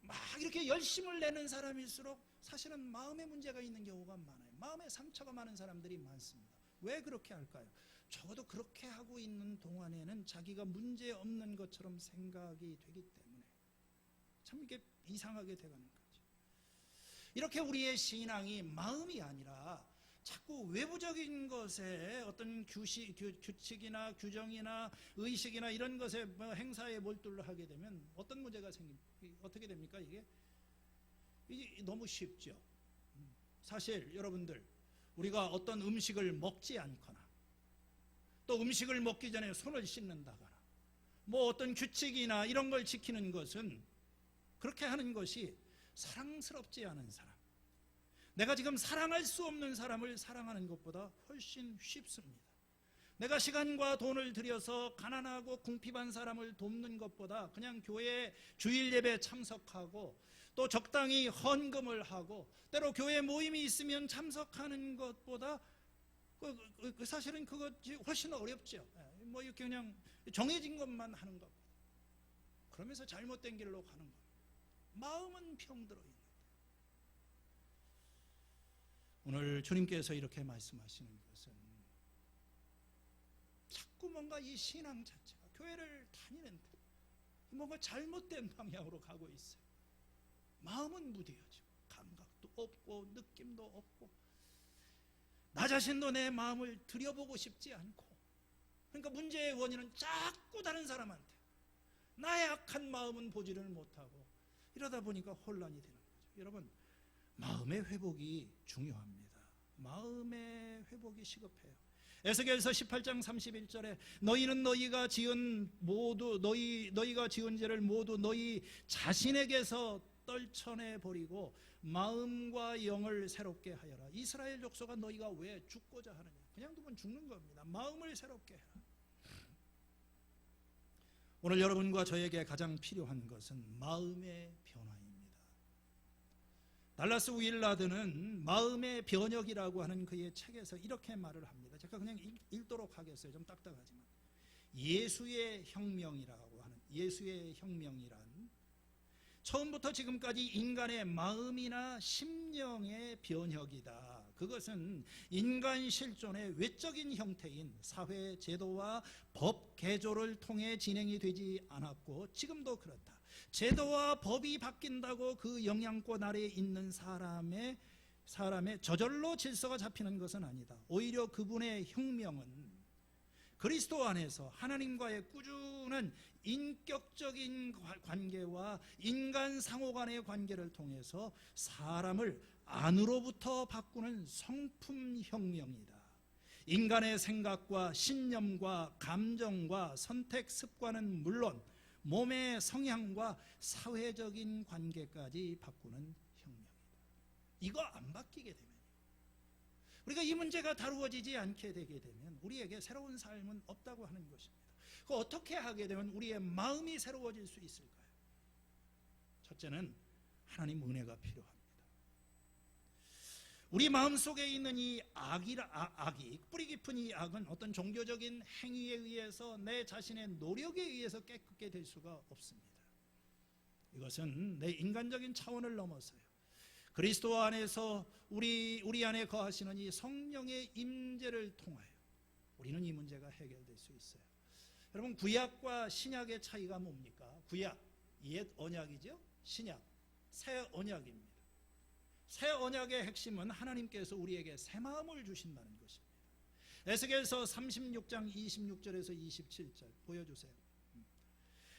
막 이렇게 열심을 내는 사람일수록 사실은 마음에 문제가 있는 경우가 많아요. 마음에 상처가 많은 사람들이 많습니다. 왜 그렇게 할까요? 적어도 그렇게 하고 있는 동안에는 자기가 문제 없는 것처럼 생각이 되기 때문에 참 이게 이상하게 돼가는 거죠. 이렇게 우리의 신앙이 마음이 아니라 자꾸 외부적인 것에 어떤 규칙이나 규정이나 의식이나 이런 것에 행사에 몰두를 하게 되면 어떤 문제가 어떻게 됩니까? 이게 너무 쉽죠. 사실 여러분들, 우리가 어떤 음식을 먹지 않거나 또 음식을 먹기 전에 손을 씻는다거나 뭐 어떤 규칙이나 이런 걸 지키는 것은, 그렇게 하는 것이 사랑스럽지 않은 사람, 내가 지금 사랑할 수 없는 사람을 사랑하는 것보다 훨씬 쉽습니다. 내가 시간과 돈을 들여서 가난하고 궁핍한 사람을 돕는 것보다 그냥 교회 주일 예배 참석하고 또 적당히 헌금을 하고 때로 교회 모임이 있으면 참석하는 것보다 사실은 그것이 훨씬 어렵죠. 뭐 이렇게 그냥 정해진 것만 하는 것, 그러면서 잘못된 길로 가는 거예요. 마음은 병들어 있는. 오늘 주님께서 이렇게 말씀하시는 것은 자꾸 뭔가 이 신앙 자체가 교회를 다니는데 뭔가 잘못된 방향으로 가고 있어요. 마음은 무뎌지고 감각도 없고 느낌도 없고 나 자신도 내 마음을 들여보고 싶지 않고, 그러니까 문제의 원인은 자꾸 다른 사람한테, 나의 악한 마음은 보지를 못하고 이러다 보니까 혼란이 되는 거죠. 여러분, 마음의 회복이 중요합니다. 마음의 회복이 시급해요. 에스겔서 18장 31절에 너희는 너희가 지은 죄를 모두 너희 자신에게서 떨쳐내 버리고 마음과 영을 새롭게 하여라. 이스라엘 족속아, 너희가 왜 죽고자 하느냐? 그냥 두면 죽는 겁니다. 마음을 새롭게 해라. 오늘 여러분과 저에게 가장 필요한 것은 마음의 변화입니다. 달라스 윌라드는 마음의 변혁이라고 하는 그의 책에서 이렇게 말을 합니다. 제가 그냥 읽도록 하겠어요. 좀 딱딱하지만, 예수의 혁명이라고 하는, 예수의 혁명이란 처음부터 지금까지 인간의 마음이나 심령의 변혁이다. 그것은 인간 실존의 외적인 형태인 사회 제도와 법 개조를 통해 진행이 되지 않았고 지금도 그렇다. 제도와 법이 바뀐다고 그 영향권 아래에 있는 사람의 저절로 질서가 잡히는 것은 아니다. 오히려 그분의 혁명은 그리스도 안에서 하나님과의 꾸준한 인격적인 관계와 인간 상호 간의 관계를 통해서 사람을 안으로부터 바꾸는 성품 혁명이다. 인간의 생각과 신념과 감정과 선택 습관은 물론 몸의 성향과 사회적인 관계까지 바꾸는 혁명이다. 이거 안 바뀌게 되면, 우리가 이 문제가 다루어지지 않게 되게 되면 우리에게 새로운 삶은 없다고 하는 것입니다. 그 어떻게 하게 되면 우리의 마음이 새로워질 수 있을까요? 첫째는 하나님 은혜가 필요합니다. 우리 마음속에 있는 이 악이, 뿌리 깊은 이 악은 어떤 종교적인 행위에 의해서, 내 자신의 노력에 의해서 깨끗게 될 수가 없습니다. 이것은 내 인간적인 차원을 넘어서요, 그리스도 안에서 우리 안에 거하시는 이 성령의 임재를 통하여 우리는 이 문제가 해결될 수 있어요. 여러분, 구약과 신약의 차이가 뭡니까? 구약, 옛 언약이죠. 신약, 새 언약입니다. 새 언약의 핵심은 하나님께서 우리에게 새 마음을 주신다는 것입니다. 에스겔서 36장 26절에서 27절 보여주세요.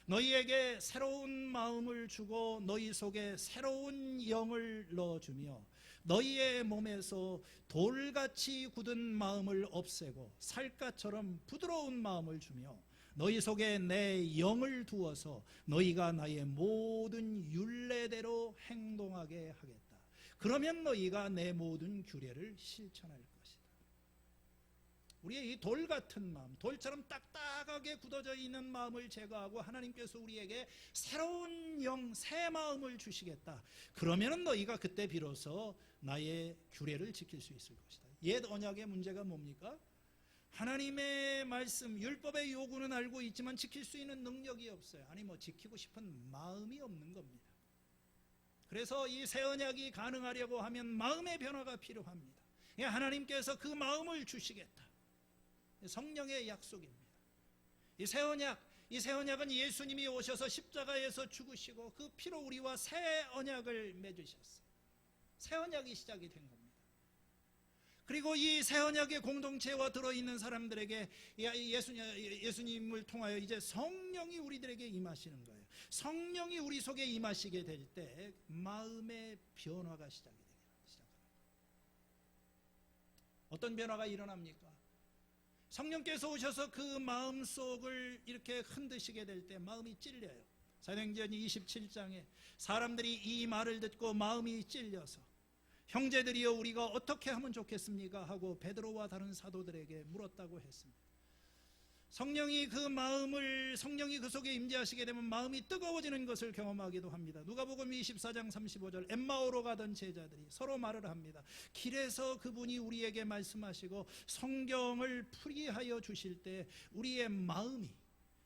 너희에게 새로운 마음을 주고 너희 속에 새로운 영을 넣어주며 너희의 몸에서 돌같이 굳은 마음을 없애고 살갗처럼 부드러운 마음을 주며 너희 속에 내 영을 두어서 너희가 나의 모든 율례대로 행동하게 하겠다. 그러면 너희가 내 모든 규례를 실천할 것이다. 우리의 이 돌 같은 마음, 돌처럼 딱딱하게 굳어져 있는 마음을 제거하고 하나님께서 우리에게 새로운 영, 새 마음을 주시겠다. 그러면 너희가 그때 비로소 나의 규례를 지킬 수 있을 것이다. 옛 언약의 문제가 뭡니까? 하나님의 말씀, 율법의 요구는 알고 있지만 지킬 수 있는 능력이 없어요. 아니 지키고 싶은 마음이 없는 겁니다. 그래서 이 새 언약이 가능하려고 하면 마음의 변화가 필요합니다. 하나님께서 그 마음을 주시겠다. 성령의 약속입니다. 이 새 언약은 예수님이 오셔서 십자가에서 죽으시고 그 피로 우리와 새 언약을 맺으셨어요. 새 언약이 시작이 된 겁니다. 그리고 이 새 언약의 공동체와 들어있는 사람들에게 예수님을 통하여 이제 성령이 우리들에게 임하시는 거예요. 성령이 우리 속에 임하시게 될 때 마음의 변화가 시작이 시작합니다. 어떤 변화가 일어납니까? 성령께서 오셔서 그 마음속을 이렇게 흔드시게 될 때 마음이 찔려요. 사도행전 27장에 사람들이 이 말을 듣고 마음이 찔려서 형제들이여 우리가 어떻게 하면 좋겠습니까? 하고 베드로와 다른 사도들에게 물었다고 했습니다. 성령이 그 속에 임재하시게 되면 마음이 뜨거워지는 것을 경험하기도 합니다. 누가복음 24장 35절 엠마오로 가던 제자들이 서로 말을 합니다. 길에서 그분이 우리에게 말씀하시고 성경을 풀이하여 주실 때 우리의 마음이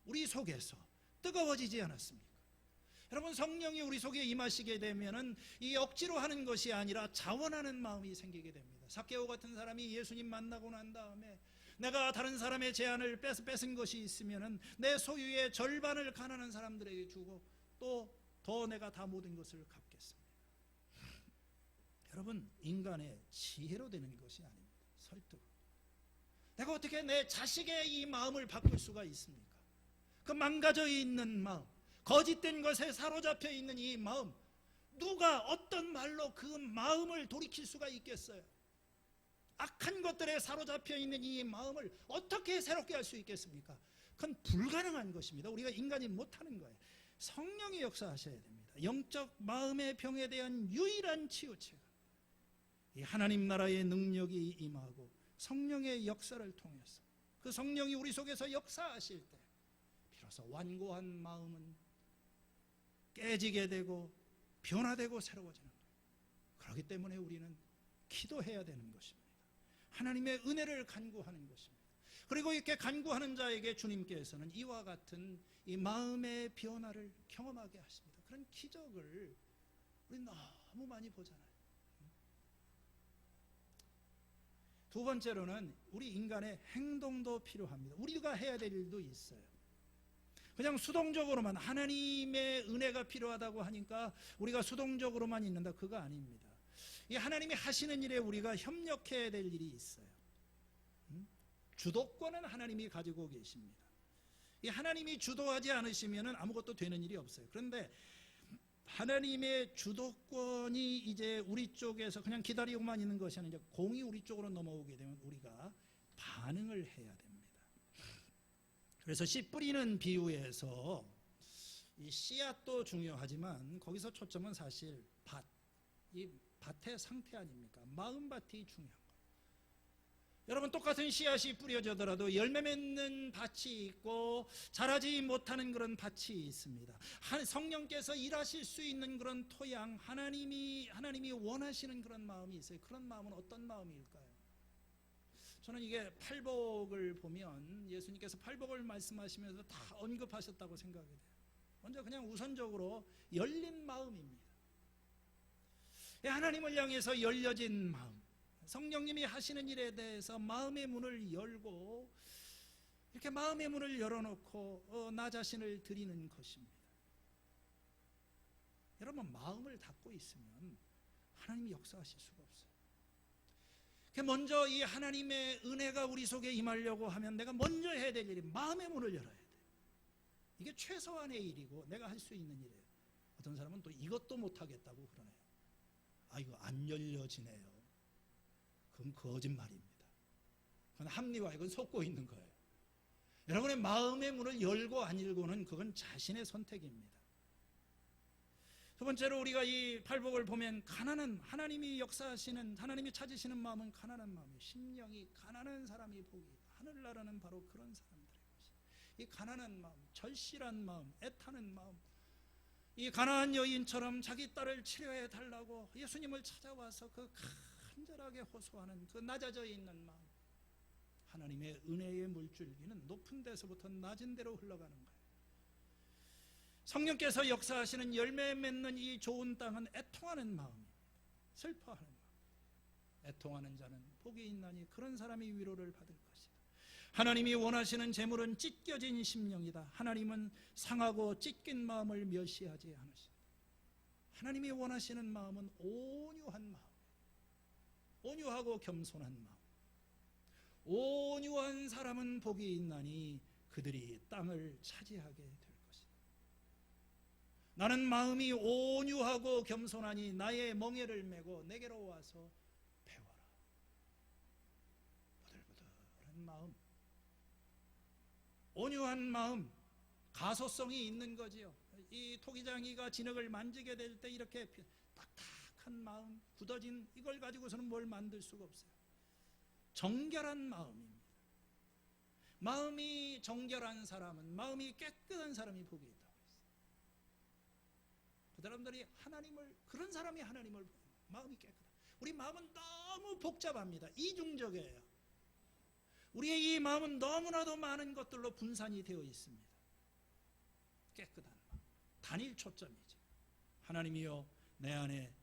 우리 속에서 뜨거워지지 않았습니까? 여러분, 성령이 우리 속에 임하시게 되면은 이 억지로 하는 것이 아니라 자원하는 마음이 생기게 됩니다. 삭개오 같은 사람이 예수님 만나고 난 다음에 내가 다른 사람의 제안을 뺏은 것이 있으면은 내 소유의 절반을 가난한 사람들에게 주고 또 더 내가 다 모든 것을 갚겠습니다. 여러분, 인간의 지혜로 되는 것이 아닙니다. 설득. 내가 어떻게 내 자식의 이 마음을 바꿀 수가 있습니까? 그 망가져 있는 마음, 거짓된 것에 사로잡혀 있는 이 마음, 누가 어떤 말로 그 마음을 돌이킬 수가 있겠어요? 악한 것들에 사로잡혀 있는 이 마음을 어떻게 새롭게 할 수 있겠습니까? 그건 불가능한 것입니다. 우리가 인간이 못하는 거예요. 성령이 역사하셔야 됩니다. 영적 마음의 병에 대한 유일한 치유체가 이 하나님 나라의 능력이 임하고 성령의 역사를 통해서 그 성령이 우리 속에서 역사하실 때 비로소 완고한 마음은 깨지게 되고 변화되고 새로워지는 거예요. 그렇기 때문에 우리는 기도해야 되는 것입니다. 하나님의 은혜를 간구하는 것입니다. 그리고 이렇게 간구하는 자에게 주님께서는 이와 같은 이 마음의 변화를 경험하게 하십니다. 그런 기적을 우리 너무 많이 보잖아요. 두 번째로는 우리 인간의 행동도 필요합니다. 우리가 해야 될 일도 있어요. 그냥 수동적으로만 하나님의 은혜가 필요하다고 하니까 우리가 수동적으로만 있는다, 그거 아닙니다. 이 하나님이 하시는 일에 우리가 협력해야 될 일이 있어요. 주도권은 하나님이 가지고 계십니다. 이 하나님이 주도하지 않으시면 아무것도 되는 일이 없어요. 그런데 하나님의 주도권이 이제 우리 쪽에서 그냥 기다리고만 있는 것이 아니라 공이 우리 쪽으로 넘어오게 되면 우리가 반응을 해야 됩니다. 그래서 씨 뿌리는 비유에서 이 씨앗도 중요하지만 거기서 초점은 사실 밭, 이 밭의 상태 아닙니까? 마음밭이 중요한 거예요. 여러분, 똑같은 씨앗이 뿌려져더라도 열매 맺는 밭이 있고 자라지 못하는 그런 밭이 있습니다. 성령께서 일하실 수 있는 그런 토양, 하나님이 원하시는 그런 마음이 있어요. 그런 마음은 어떤 마음일까요? 저는 이게 팔복을 보면 예수님께서 팔복을 말씀하시면서 다 언급하셨다고 생각이 돼요. 먼저 그냥 우선적으로 열린 마음입니다. 하나님을 향해서 열려진 마음, 성령님이 하시는 일에 대해서 마음의 문을 열고 이렇게 마음의 문을 열어놓고 나 자신을 드리는 것입니다. 여러분, 마음을 닫고 있으면 하나님이 역사하실 수가 없어요. 먼저 이 하나님의 은혜가 우리 속에 임하려고 하면 내가 먼저 해야 될 일이 마음의 문을 열어야 돼요. 이게 최소한의 일이고 내가 할 수 있는 일이에요. 어떤 사람은 또 이것도 못하겠다고 그러네요. 이거 안 열려지네요. 그건 거짓말입니다. 그건 합리화, 이건 속고 있는 거예요. 여러분의 마음의 문을 열고 안 열고는 그건 자신의 선택입니다. 두 번째로 우리가 이 팔복을 보면 가난한, 하나님이 역사하시는, 하나님이 찾으시는 마음은 가난한 마음이에요. 심령이 가난한 사람이 복이 있다. 하늘나라는 바로 그런 사람들의 것이에요. 이 가난한 마음, 절실한 마음, 애타는 마음, 이 가난한 여인처럼 자기 딸을 치료해 달라고 예수님을 찾아와서 그 간절하게 호소하는 그 낮아져 있는 마음, 하나님의 은혜의 물줄기는 높은 데서부터 낮은 데로 흘러가는 거예요. 성령께서 역사하시는 열매 맺는 이 좋은 땅은 애통하는 마음입니다. 슬퍼하는 마음. 애통하는 자는 복이 있나니 그런 사람이 위로를 받을 것이다. 하나님이 원하시는 재물은 찢겨진 심령이다. 하나님은 상하고 찢긴 마음을 멸시하지 않으신다. 하나님이 원하시는 마음은 온유한 마음, 온유하고 겸손한 마음. 온유한 사람은 복이 있나니 그들이 땅을 차지하게 될 것이다. 나는 마음이 온유하고 겸손하니 나의 멍에를 메고 내게로 와서 배워라. 부들부들한 마음, 온유한 마음, 가소성이 있는 거지요. 이 토기장이가 진흙을 만지게 될 때 이렇게 딱딱한 마음, 굳어진 이걸 가지고서는 뭘 만들 수가 없어요. 정결한 마음입니다. 마음이 정결한 사람은, 마음이 깨끗한 사람이 복이 있다고 했어요. 그 사람들이 하나님을, 그런 사람이 하나님을 보는 거예요. 마음이 깨끗하다. 우리 마음은 너무 복잡합니다. 이중적이에요. 우리의 이 마음은 너무나도 많은 것들로 분산이 되어 있습니다. 깨끗한 마음, 단일 초점이죠. 하나님이여 내 안에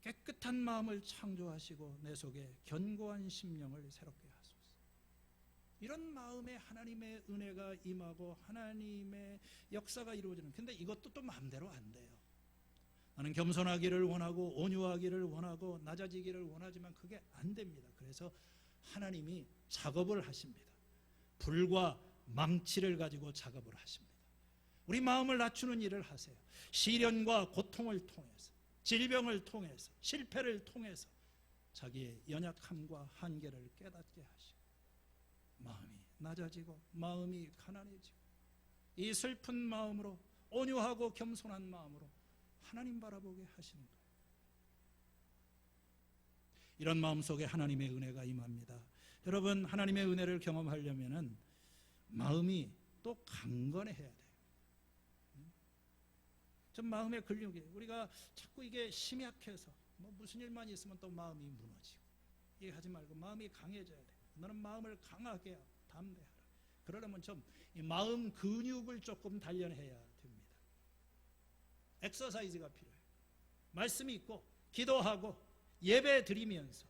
깨끗한 마음을 창조하시고 내 속에 견고한 심령을 새롭게 하소서. 이런 마음에 하나님의 은혜가 임하고 하나님의 역사가 이루어지는. 근데 이것도 또 마음대로 안 돼요. 나는 겸손하기를 원하고 온유하기를 원하고 낮아지기를 원하지만 그게 안 됩니다. 그래서 하나님이 작업을 하십니다. 불과 망치를 가지고 작업을 하십니다. 우리 마음을 낮추는 일을 하세요. 시련과 고통을 통해서, 질병을 통해서, 실패를 통해서 자기의 연약함과 한계를 깨닫게 하시고 마음이 낮아지고 마음이 가난해지고 이 슬픈 마음으로, 온유하고 겸손한 마음으로 하나님 바라보게 하시는 거예요. 이런 마음 속에 하나님의 은혜가 임합니다. 여러분, 하나님의 은혜를 경험하려면 마음이 또 강건해야 돼요. 좀 마음의 근육이, 우리가 자꾸 이게 심약해서 무슨 일만 있으면 또 마음이 무너지고, 이게 하지 말고 마음이 강해져야 돼. 너는 마음을 강하게 하고 담대하라. 그러려면 좀 이 마음 근육을 조금 단련해야 됩니다. 엑서사이즈가 필요해요. 말씀이 있고 기도하고 예배 드리면서,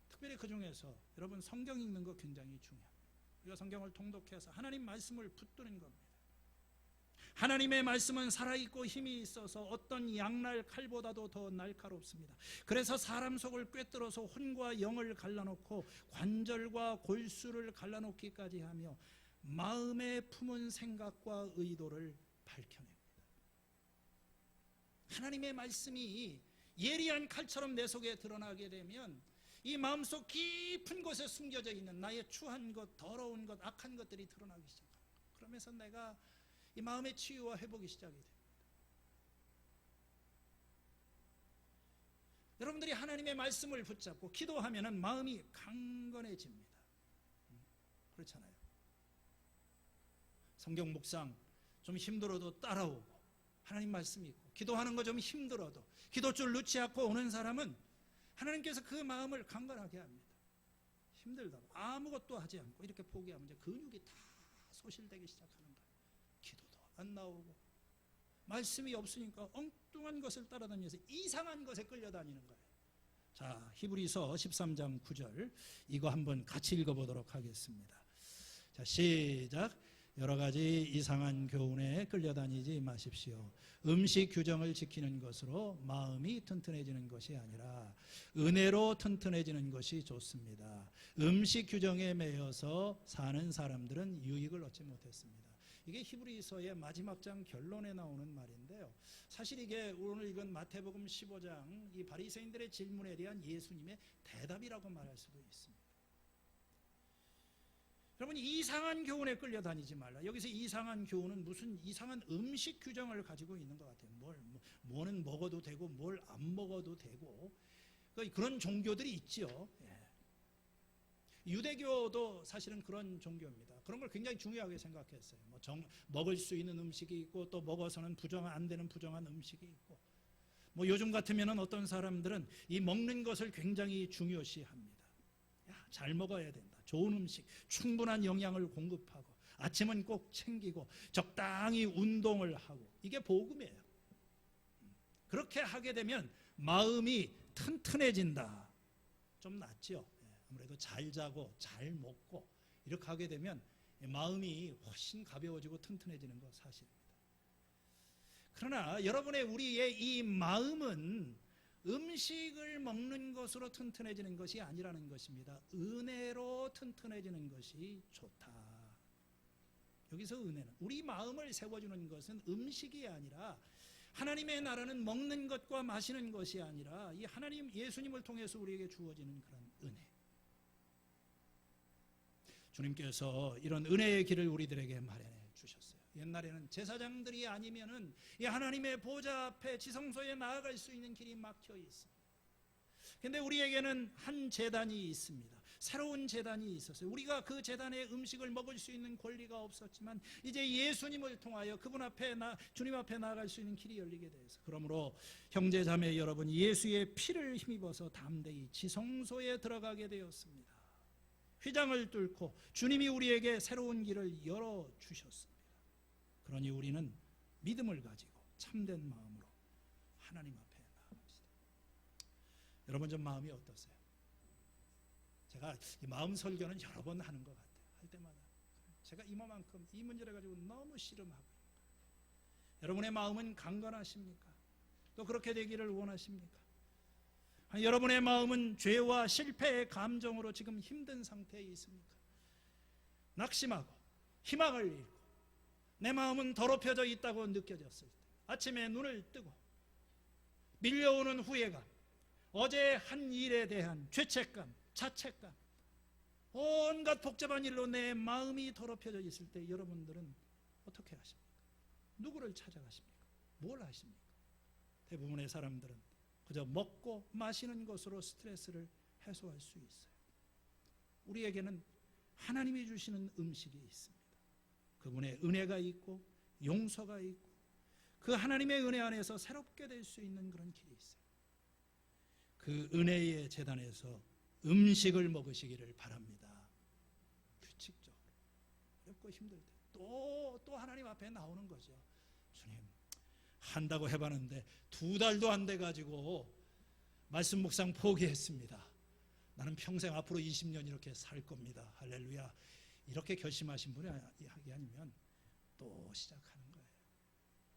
특별히 그 중에서 여러분 성경 읽는 거 굉장히 중요합니다. 우리가 성경을 통독해서 하나님 말씀을 붙드는 겁니다. 하나님의 말씀은 살아있고 힘이 있어서 어떤 양날 칼보다도 더 날카롭습니다. 그래서 사람 속을 꿰뚫어서 혼과 영을 갈라놓고 관절과 골수를 갈라놓기까지 하며 마음에 품은 생각과 의도를 밝혀냅니다. 하나님의 말씀이 예리한 칼처럼 내 속에 드러나게 되면 이 마음속 깊은 곳에 숨겨져 있는 나의 추한 것, 더러운 것, 악한 것들이 드러나기 시작합니다. 그러면서 내가 이 마음의 치유와 회복이 시작이 됩니다. 여러분들이 하나님의 말씀을 붙잡고 기도하면 마음이 강건해집니다. 그렇잖아요. 성경 묵상 좀 힘들어도 따라오고, 하나님 말씀 있고, 기도하는 거 좀 힘들어도 기도줄 놓지 않고 오는 사람은 하나님께서 그 마음을 강건하게 합니다. 힘들다고 아무것도 하지 않고 이렇게 포기하면 이제 근육이 다 소실되기 시작하는 거예요. 기도도 안 나오고 말씀이 없으니까 엉뚱한 것을 따라다니면서 이상한 것에 끌려다니는 거예요. 자, 히브리서 13장 9절 이거 한번 같이 읽어보도록 하겠습니다. 자, 시작. 여러 가지 이상한 교훈에 끌려다니지 마십시오. 음식 규정을 지키는 것으로 마음이 튼튼해지는 것이 아니라 은혜로 튼튼해지는 것이 좋습니다. 음식 규정에 매여서 사는 사람들은 유익을 얻지 못했습니다. 이게 히브리서의 마지막 장 결론에 나오는 말인데요. 사실 이게 오늘 읽은 마태복음 15장 이 바리새인들의 질문에 대한 예수님의 대답이라고 말할 수도 있습니다. 여러분, 이상한 교훈에 끌려다니지 말라. 여기서 이상한 교훈은 무슨 이상한 음식 규정을 가지고 있는 것 같아요. 뭐는 먹어도 되고 뭘 안 먹어도 되고 그런 종교들이 있죠. 유대교도 사실은 그런 종교입니다. 그런 걸 굉장히 중요하게 생각했어요. 먹을 수 있는 음식이 있고 또 먹어서는 안 되는 부정한 음식이 있고, 요즘 같으면 어떤 사람들은 이 먹는 것을 굉장히 중요시합니다. 잘 먹어야 된다. 좋은 음식, 충분한 영양을 공급하고 아침은 꼭 챙기고 적당히 운동을 하고, 이게 복음이에요. 그렇게 하게 되면 마음이 튼튼해진다. 좀 낫죠. 아무래도 잘 자고 잘 먹고 이렇게 하게 되면 마음이 훨씬 가벼워지고 튼튼해지는 거 사실입니다. 그러나 우리의 이 마음은 음식을 먹는 것으로 튼튼해지는 것이 아니라는 것입니다. 은혜로 튼튼해지는 것이 좋다. 여기서 은혜는 우리 마음을 세워주는 것은 음식이 아니라, 하나님의 나라는 먹는 것과 마시는 것이 아니라 이 하나님 예수님을 통해서 우리에게 주어지는 그런 은혜. 주님께서 이런 은혜의 길을 우리들에게 마련해 주셨어요. 옛날에는 제사장들이 아니면은 이 하나님의 보좌 앞에 지성소에 나아갈 수 있는 길이 막혀 있습니다. 그런데 우리에게는 한 제단이 있습니다. 새로운 제단이 있었어요. 우리가 그 제단의 음식을 먹을 수 있는 권리가 없었지만 이제 예수님을 통하여 그분 앞에 주님 앞에 나아갈 수 있는 길이 열리게 되어서, 그러므로 형제 자매 여러분, 예수의 피를 힘입어서 담대히 지성소에 들어가게 되었습니다. 휘장을 뚫고 주님이 우리에게 새로운 길을 열어주셨습니다. 그러니 우리는 믿음을 가지고 참된 마음으로 하나님 앞에 나아갑시다. 여러분, 좀 마음이 어떠세요? 제가 이 마음 설교는 여러 번 하는 것 같아요. 할 때마다 제가 이만큼 이 문제를 가지고 너무 씨름하고 있는. 여러분의 마음은 강건하십니까? 또 그렇게 되기를 원하십니까? 여러분의 마음은 죄와 실패의 감정으로 지금 힘든 상태에 있습니까? 낙심하고 희망을 잃고 내 마음은 더럽혀져 있다고 느껴졌을 때, 아침에 눈을 뜨고 밀려오는 후회감, 어제 한 일에 대한 죄책감, 자책감, 온갖 복잡한 일로 내 마음이 더럽혀져 있을 때 여러분들은 어떻게 하십니까? 누구를 찾아가십니까? 뭘 하십니까? 대부분의 사람들은 그저 먹고 마시는 것으로 스트레스를 해소할 수 있어요. 우리에게는 하나님이 주시는 음식이 있습니다. 그분의 은혜가 있고 용서가 있고 그 하나님의 은혜 안에서 새롭게 될 수 있는 그런 길이 있어요. 그 은혜의 제단에서 음식을 먹으시기를 바랍니다. 규칙적으로. 어렵고 힘들 때 또 하나님 앞에 나오는 거죠. 주님, 한다고 해봤는데 2달도 안 돼가지고 말씀 묵상 포기했습니다. 나는 평생 앞으로 20년 이렇게 살 겁니다. 할렐루야. 이렇게 결심하신 분이 아니면 또 시작하는 거예요.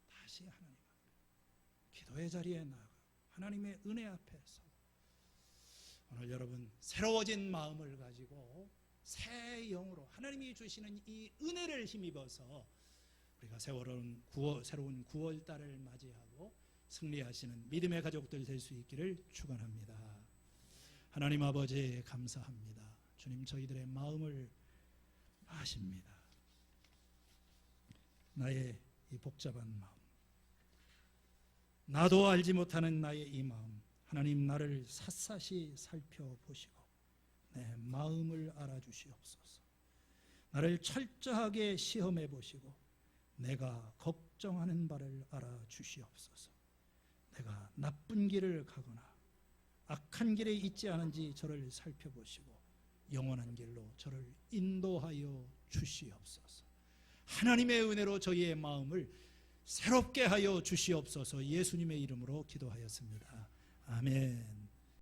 다시 하나님 앞에 기도의 자리에 나가 하나님의 은혜 앞에서 오늘 여러분 새로워진 마음을 가지고 새 영으로 하나님이 주시는 이 은혜를 힘입어서 우리가 새로운 9월달을 맞이하고 승리하시는 믿음의 가족들 될 수 있기를 축원합니다. 하나님 아버지 감사합니다. 주님, 저희들의 마음을 아십니다. 나의 이 복잡한 마음, 나도 알지 못하는 나의 이 마음, 하나님 나를 샅샅이 살펴보시고 내 마음을 알아주시옵소서. 나를 철저하게 시험해 보시고 내가 걱정하는 바를 알아주시옵소서. 내가 나쁜 길을 가거나 악한 길에 있지 않은지 저를 살펴보시고 영원한 길로 저를 인도하여 주시옵소서. 하나님의 은혜로 저희의 마음을 새롭게 하여 주시옵소서. 예수님의 이름으로 기도하였습니다. 아멘.